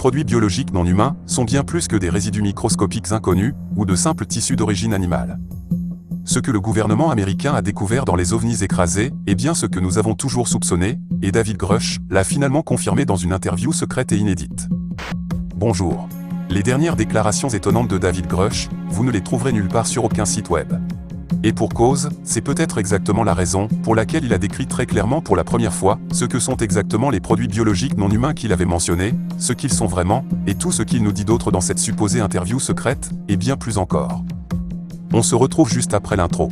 produits biologiques non humains sont bien plus que des résidus microscopiques inconnus ou de simples tissus d'origine animale. Ce que le gouvernement américain a découvert dans les ovnis écrasés est bien ce que nous avons toujours soupçonné, et David Grusch l'a finalement confirmé dans une interview secrète et inédite. Bonjour. Les dernières déclarations étonnantes de David Grusch, vous ne les trouverez nulle part sur aucun site web. Et pour cause, c'est peut-être exactement la raison pour laquelle il a décrit très clairement pour la première fois ce que sont exactement les produits biologiques non humains qu'il avait mentionnés, ce qu'ils sont vraiment, et tout ce qu'il nous dit d'autre dans cette supposée interview secrète, et bien plus encore. On se retrouve juste après l'intro.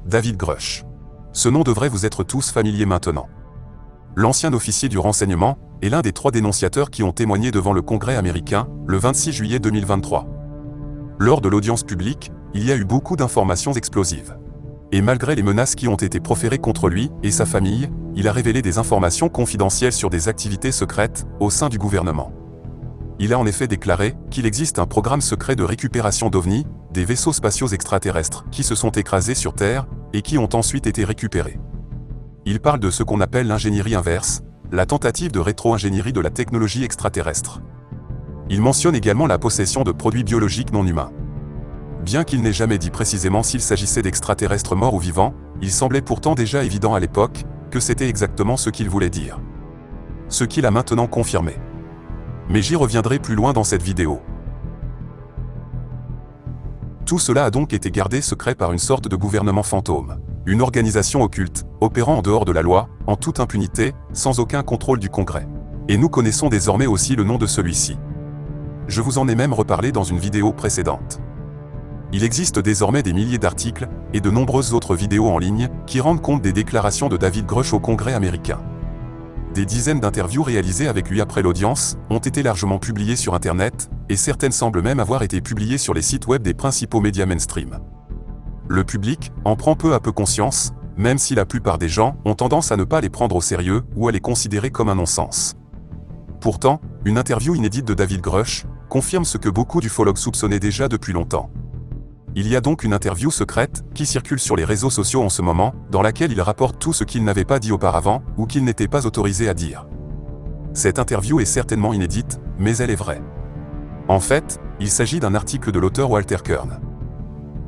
David Grusch. Ce nom devrait vous être tous familier maintenant. L'ancien officier du renseignement est l'un des 3 dénonciateurs qui ont témoigné devant le Congrès américain le 26 juillet 2023. Lors de l'audience publique, il y a eu beaucoup d'informations explosives. Et malgré les menaces qui ont été proférées contre lui et sa famille, il a révélé des informations confidentielles sur des activités secrètes au sein du gouvernement. Il a en effet déclaré qu'il existe un programme secret de récupération d'ovnis, des vaisseaux spatiaux extraterrestres qui se sont écrasés sur Terre et qui ont ensuite été récupérés. Il parle de ce qu'on appelle l'ingénierie inverse, la tentative de rétro-ingénierie de la technologie extraterrestre. Il mentionne également la possession de produits biologiques non humains. Bien qu'il n'ait jamais dit précisément s'il s'agissait d'extraterrestres morts ou vivants, il semblait pourtant déjà évident à l'époque que c'était exactement ce qu'il voulait dire. Ce qu'il a maintenant confirmé. Mais j'y reviendrai plus loin dans cette vidéo. Tout cela a donc été gardé secret par une sorte de gouvernement fantôme. Une organisation occulte, opérant en dehors de la loi, en toute impunité, sans aucun contrôle du Congrès. Et nous connaissons désormais aussi le nom de celui-ci. Je vous en ai même reparlé dans une vidéo précédente. Il existe désormais des milliers d'articles, et de nombreuses autres vidéos en ligne, qui rendent compte des déclarations de David Grusch au Congrès américain. Des dizaines d'interviews réalisées avec lui après l'audience ont été largement publiées sur Internet, et certaines semblent même avoir été publiées sur les sites web des principaux médias mainstream. Le public en prend peu à peu conscience, même si la plupart des gens ont tendance à ne pas les prendre au sérieux ou à les considérer comme un non-sens. Pourtant, une interview inédite de David Grusch confirme ce que beaucoup d'ufologues soupçonnaient déjà depuis longtemps. Il y a donc une interview secrète qui circule sur les réseaux sociaux en ce moment, dans laquelle il rapporte tout ce qu'il n'avait pas dit auparavant ou qu'il n'était pas autorisé à dire. Cette interview est certainement inédite, mais elle est vraie. En fait, il s'agit d'un article de l'auteur Walter Kern.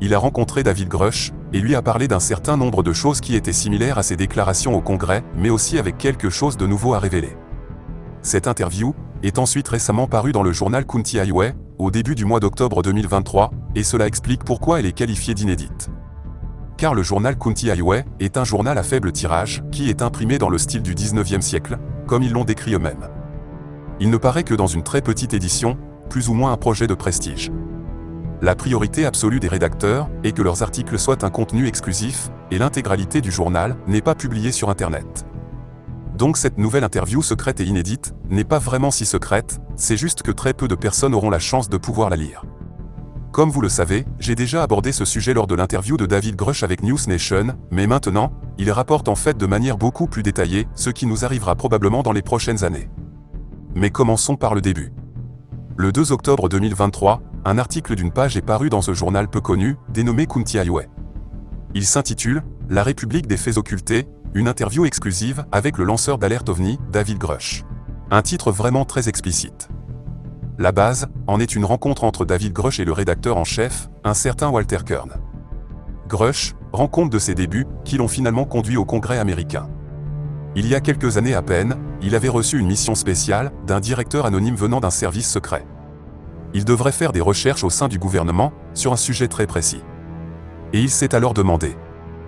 Il a rencontré David Grusch et lui a parlé d'un certain nombre de choses qui étaient similaires à ses déclarations au Congrès, mais aussi avec quelque chose de nouveau à révéler. Cette interview est ensuite récemment parue dans le journal County Highway, au début du mois d'octobre 2023, et cela explique pourquoi elle est qualifiée d'inédite. Car le journal County Highway est un journal à faible tirage, qui est imprimé dans le style du 19e siècle, comme ils l'ont décrit eux-mêmes. Il ne paraît que dans une très petite édition, plus ou moins un projet de prestige. La priorité absolue des rédacteurs est que leurs articles soient un contenu exclusif, et l'intégralité du journal n'est pas publiée sur Internet. Donc cette nouvelle interview secrète et inédite n'est pas vraiment si secrète, c'est juste que très peu de personnes auront la chance de pouvoir la lire. Comme vous le savez, j'ai déjà abordé ce sujet lors de l'interview de David Grusch avec News Nation, mais maintenant, il rapporte en fait de manière beaucoup plus détaillée ce qui nous arrivera probablement dans les prochaines années. Mais commençons par le début. Le 2 octobre 2023, un article d'une page est paru dans ce journal peu connu, dénommé County Highway. Il s'intitule « La République des faits occultés », une interview exclusive avec le lanceur d'alerte OVNI, David Grusch. Un titre vraiment très explicite. La base en est une rencontre entre David Grusch et le rédacteur en chef, un certain Walter Kern. Grusch rend compte de ses débuts, qui l'ont finalement conduit au Congrès américain. Il y a quelques années à peine, il avait reçu une mission spéciale d'un directeur anonyme venant d'un service secret. il devrait faire des recherches au sein du gouvernement sur un sujet très précis. Et il s'est alors demandé: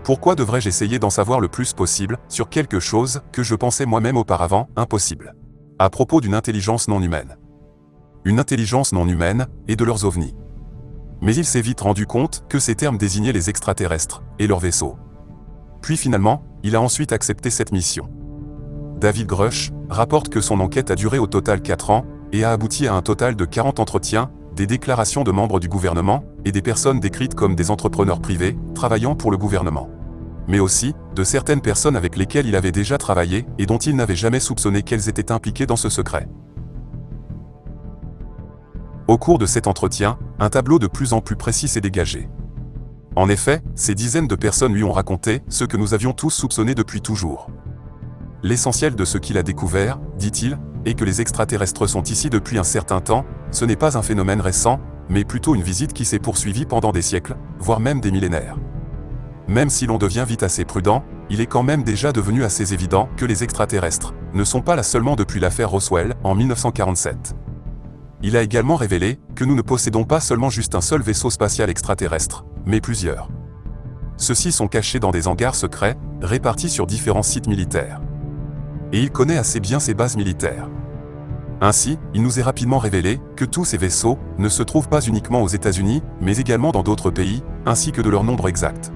pourquoi devrais-je essayer d'en savoir le plus possible sur quelque chose que je pensais moi-même auparavant impossible? À propos d'une intelligence non humaine. Une intelligence non humaine et de leurs ovnis. Mais il s'est vite rendu compte que ces termes désignaient les extraterrestres et leurs vaisseaux. Puis finalement, il a ensuite accepté cette mission. David Grusch rapporte que son enquête a duré au total 4 ans et a abouti à un total de 40 entretiens, des déclarations de membres du gouvernement et des personnes décrites comme des entrepreneurs privés travaillant pour le gouvernement. Mais aussi de certaines personnes avec lesquelles il avait déjà travaillé et dont il n'avait jamais soupçonné qu'elles étaient impliquées dans ce secret. Au cours de cet entretien, un tableau de plus en plus précis s'est dégagé. En effet, ces dizaines de personnes lui ont raconté ce que nous avions tous soupçonné depuis toujours. L'essentiel de ce qu'il a découvert, dit-il, est que les extraterrestres sont ici depuis un certain temps. Ce n'est pas un phénomène récent, mais plutôt une visite qui s'est poursuivie pendant des siècles, voire même des millénaires. Même si l'on devient vite assez prudent, il est quand même déjà devenu assez évident que les extraterrestres ne sont pas là seulement depuis l'affaire Roswell en 1947. Il a également révélé que nous ne possédons pas seulement juste un seul vaisseau spatial extraterrestre, mais plusieurs. Ceux-ci sont cachés dans des hangars secrets, répartis sur différents sites militaires. Et il connaît assez bien ces bases militaires. Ainsi, il nous est rapidement révélé que tous ces vaisseaux ne se trouvent pas uniquement aux États-Unis, mais également dans d'autres pays, ainsi que de leur nombre exact.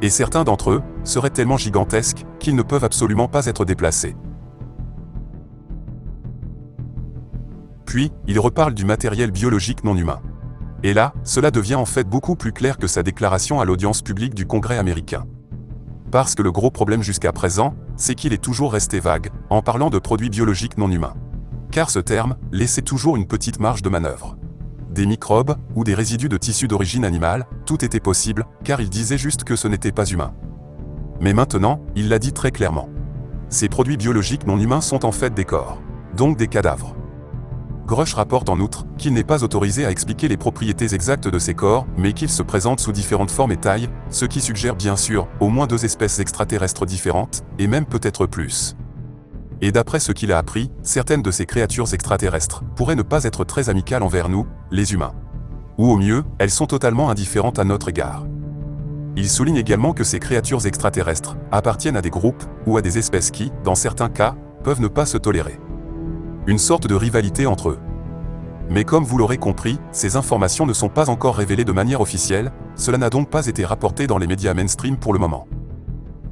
Et certains d'entre eux seraient tellement gigantesques qu'ils ne peuvent absolument pas être déplacés. Puis, il reparle du matériel biologique non humain. Et là, cela devient en fait beaucoup plus clair que sa déclaration à l'audience publique du Congrès américain. Parce que le gros problème jusqu'à présent, c'est qu'il est toujours resté vague, en parlant de produits biologiques non humains. Car ce terme laissait toujours une petite marge de manœuvre. Des microbes, ou des résidus de tissus d'origine animale, tout était possible, car il disait juste que ce n'était pas humain. Mais maintenant, il l'a dit très clairement. Ces produits biologiques non humains sont en fait des corps, donc des cadavres. Grusch rapporte en outre qu'il n'est pas autorisé à expliquer les propriétés exactes de ces corps, mais qu'ils se présentent sous différentes formes et tailles, ce qui suggère bien sûr au moins 2 espèces extraterrestres différentes, et même peut-être plus. Et d'après ce qu'il a appris, certaines de ces créatures extraterrestres pourraient ne pas être très amicales envers nous, les humains. Ou au mieux, elles sont totalement indifférentes à notre égard. Il souligne également que ces créatures extraterrestres appartiennent à des groupes ou à des espèces qui, dans certains cas, peuvent ne pas se tolérer. Une sorte de rivalité entre eux. Mais comme vous l'aurez compris, ces informations ne sont pas encore révélées de manière officielle, cela n'a donc pas été rapporté dans les médias mainstream pour le moment.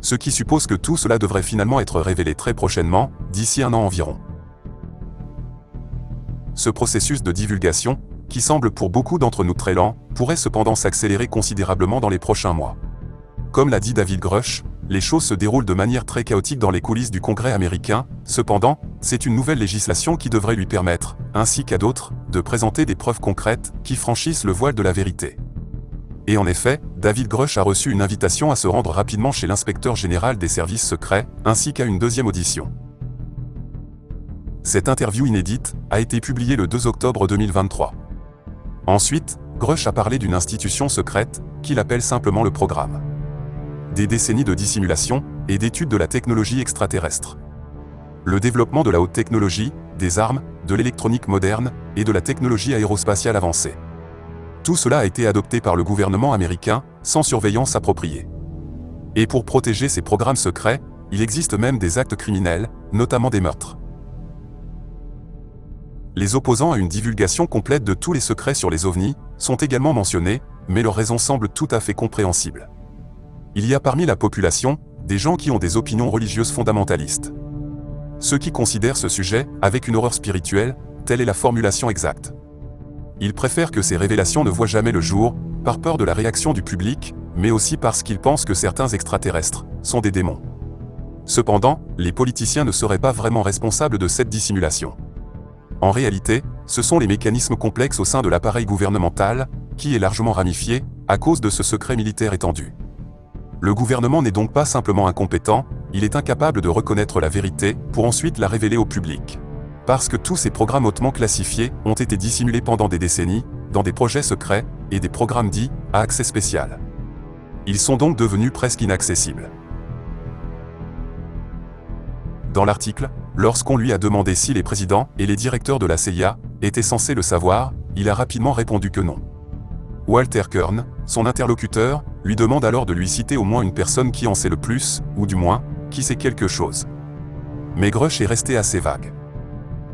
Ce qui suppose que tout cela devrait finalement être révélé très prochainement, d'ici 1 an environ. Ce processus de divulgation, qui semble pour beaucoup d'entre nous très lent, pourrait cependant s'accélérer considérablement dans les prochains mois. Comme l'a dit David Grusch, les choses se déroulent de manière très chaotique dans les coulisses du Congrès américain. Cependant, c'est une nouvelle législation qui devrait lui permettre, ainsi qu'à d'autres, de présenter des preuves concrètes qui franchissent le voile de la vérité. Et en effet, David Grusch a reçu une invitation à se rendre rapidement chez l'inspecteur général des services secrets, ainsi qu'à une deuxième audition. Cette interview inédite a été publiée le 2 octobre 2023. Ensuite, Grusch a parlé d'une institution secrète, qu'il appelle simplement le programme. Des décennies de dissimulation et d'études de la technologie extraterrestre. Le développement de la haute technologie, des armes, de l'électronique moderne et de la technologie aérospatiale avancée. Tout cela a été adopté par le gouvernement américain, sans surveillance appropriée. Et pour protéger ces programmes secrets, il existe même des actes criminels, notamment des meurtres. Les opposants à une divulgation complète de tous les secrets sur les ovnis sont également mentionnés, mais leurs raisons semblent tout à fait compréhensibles. Il y a parmi la population des gens qui ont des opinions religieuses fondamentalistes. Ceux qui considèrent ce sujet avec une horreur spirituelle, telle est la formulation exacte. Ils préfèrent que ces révélations ne voient jamais le jour, par peur de la réaction du public, mais aussi parce qu'ils pensent que certains extraterrestres sont des démons. Cependant, les politiciens ne seraient pas vraiment responsables de cette dissimulation. En réalité, ce sont les mécanismes complexes au sein de l'appareil gouvernemental, qui est largement ramifié, à cause de ce secret militaire étendu. Le gouvernement n'est donc pas simplement incompétent, il est incapable de reconnaître la vérité pour ensuite la révéler au public. Parce que tous ces programmes hautement classifiés ont été dissimulés pendant des décennies, dans des projets secrets et des programmes dits à accès spécial. Ils sont donc devenus presque inaccessibles. Dans l'article, lorsqu'on lui a demandé si les présidents et les directeurs de la CIA étaient censés le savoir, il a rapidement répondu que non. Walter Kern, son interlocuteur, lui demande alors de lui citer au moins une personne qui en sait le plus, ou du moins, qui sait quelque chose. Mais Grush est resté assez vague.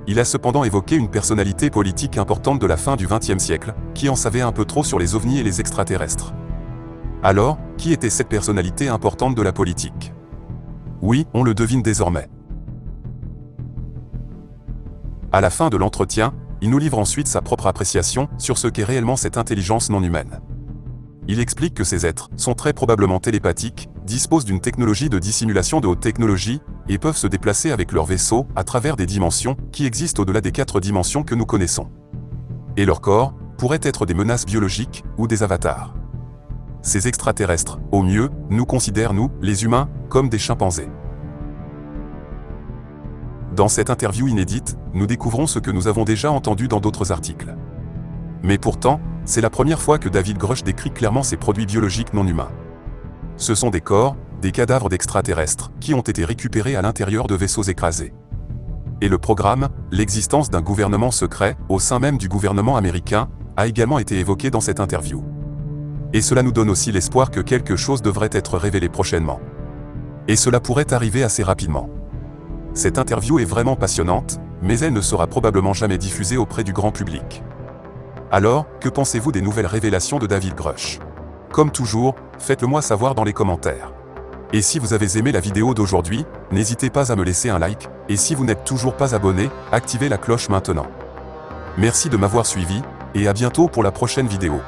Il a cependant évoqué une personnalité politique importante de la fin du XXe siècle, qui en savait un peu trop sur les ovnis et les extraterrestres. Alors, qui était cette personnalité importante de la politique? Oui, on le devine désormais. À la fin de l'entretien, il nous livre ensuite sa propre appréciation sur ce qu'est réellement cette intelligence non humaine. Il explique que ces êtres sont très probablement télépathiques, disposent d'une technologie de dissimulation de haute technologie, et peuvent se déplacer avec leur vaisseau à travers des dimensions qui existent au-delà des 4 dimensions que nous connaissons. Et leur corps pourrait être des menaces biologiques ou des avatars. Ces extraterrestres, au mieux, nous considèrent, nous, les humains, comme des chimpanzés. Dans cette interview inédite, nous découvrons ce que nous avons déjà entendu dans d'autres articles. Mais pourtant, c'est la première fois que David Grush décrit clairement ces produits biologiques non humains. Ce sont des corps, des cadavres d'extraterrestres, qui ont été récupérés à l'intérieur de vaisseaux écrasés. Et le programme, l'existence d'un gouvernement secret, au sein même du gouvernement américain, a également été évoqué dans cette interview. Et cela nous donne aussi l'espoir que quelque chose devrait être révélé prochainement. Et cela pourrait arriver assez rapidement. Cette interview est vraiment passionnante, mais elle ne sera probablement jamais diffusée auprès du grand public. Alors, que pensez-vous des nouvelles révélations de David Grush? Comme toujours, faites-le moi savoir dans les commentaires. Et si vous avez aimé la vidéo d'aujourd'hui, n'hésitez pas à me laisser un like, et si vous n'êtes toujours pas abonné, activez la cloche maintenant. Merci de m'avoir suivi, et à bientôt pour la prochaine vidéo.